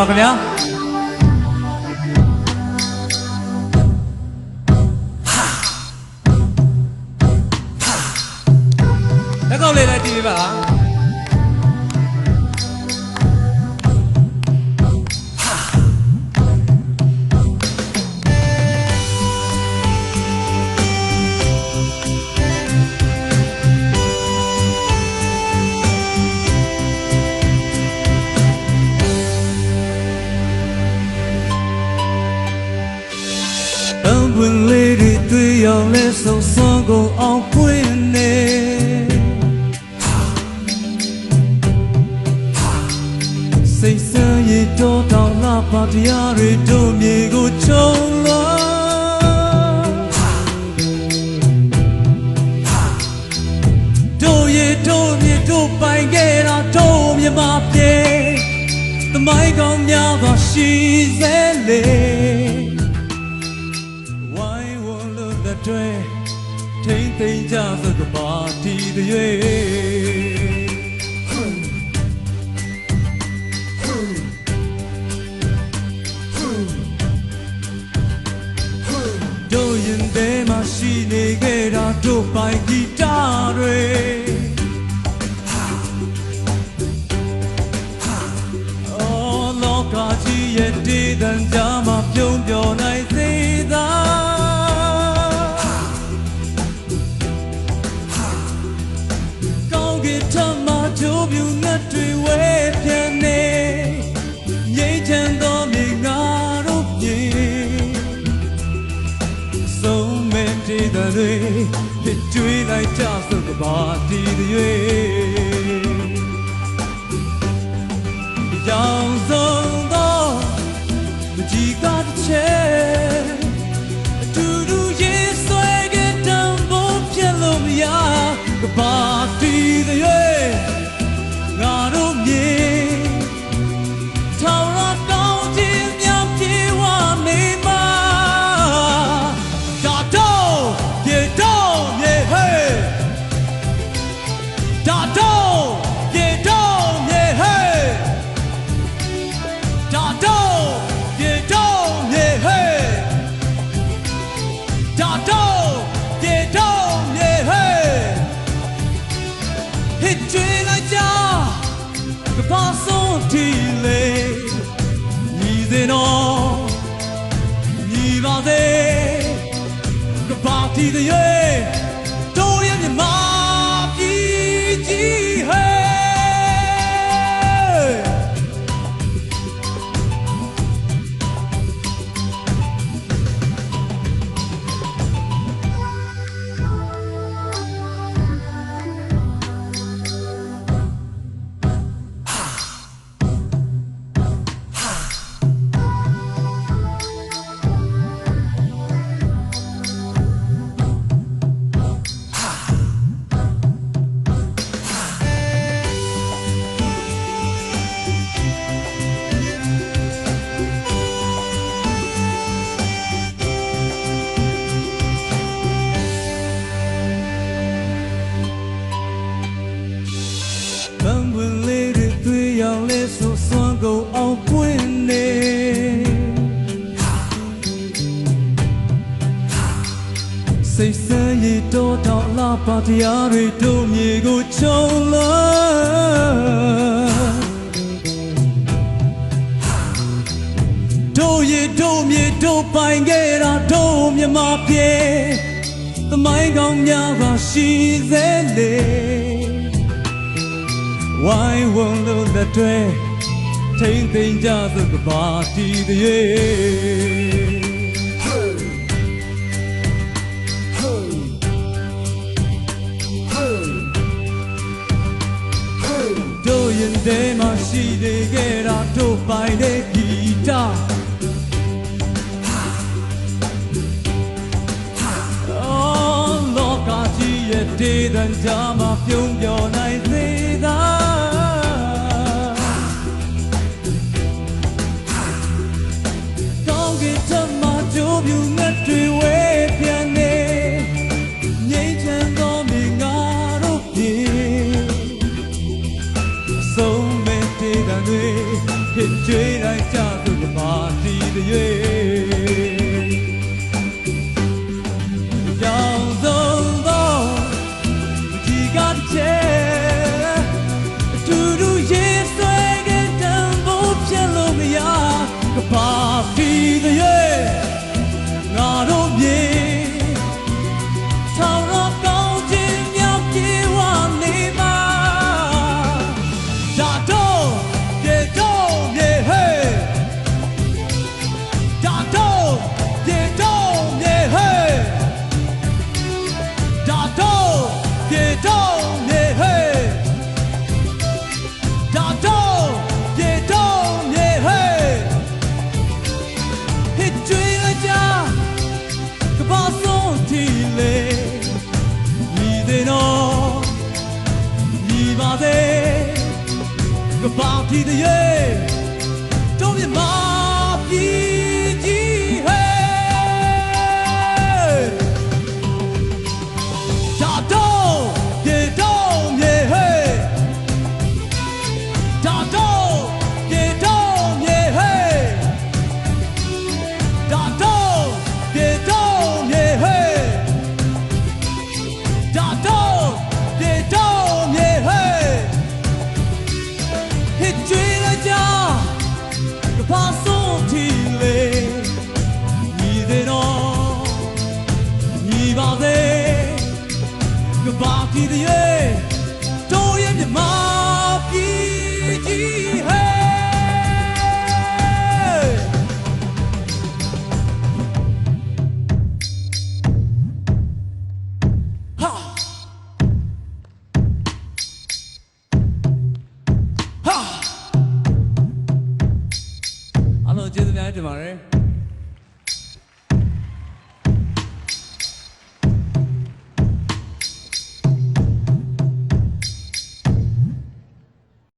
ပါခင်ဗျာလက်ကောက်လေးလည်းတီးပေးပါဝင်လေးတွေတွေ့ရောက်လဲဆုံဆွမ်းကုန်အောင်ပွင့်နေစိတ်ဆန်းရတော့တောင်းလာပါတရားတွေတို့မြေကိုခြုံလွှမ်းတို့ရတို့မြေတို့ပိုင်ခဲ့တာတို့မြမပြေသမိုင်းကောင်းများကရှိစေလေထိမ့်သိမ့်ကြစကပါတီတွေတို့ရင်ထဲမှာရှိနေခဲ့တာတို့ပိုင်ဂီတတွေအော်လောကကြီးရဲ့တည်တံ့ကြမှာပြုံးပြောနိုင်စေသာထမချိုးပြူငတ်တွေဝဲပြန်နေငြိမ်းချမ်းသောမြေငါတို့ပြေဆုံးမဲ့တေးတွေဖြစ်ကြွေးလိုက်ကြစုကပါတီတွေရောင်စုံသောမကြီးကားတစ်ချက်အတူတူရေးဆွဲကတံဖို့ပြလို့မရကပါတီတွေပါဆုံးတီလေညီစေနော်ညီပါစေကပါတီတွေတို့ရဲ့မြမပြည်ကြီးဟဲ့အောင်ပွင့်နေစိတ်ဆန်းရတော့တောင်းလာပါတရားတွေတို့မြေကိုခြုံလွှမ်းတို့ရတို့မြေတို့ပိုင်ခဲ့တာတို့မြမပြေသမိုင်းကောင်းများကရှိစေလေဝိုင်းဝန်းလို့လက်တွေထိမ့်သိမ့်ကြစကပါတီတွေတို့ရင်ထဲမှာရှိနေခဲ့တာတို့ပိုင်တဲ့ဂီတအော်လောကကြီးရဲ့တည်တံ့ကြမှာပြုံးပြောနိုင်စေသာပြူငတ်တွေဝဲပြန်နေငြိမ်းချမ်းသောမြေငါတို့ပြေဆုံးမဲ့တေးတံတွေဖြစ်ကြွေးတိုင်းကြ don't yeah hey da don't yeah don't yeah hey hit dream a ja ka ba son ti le ni de no ni ba de ka ba ti de ye don't be my Party the year, don't you be my hey. Ha. Ha. အားလုံးကျေးဇူးများတင်ပါတယ်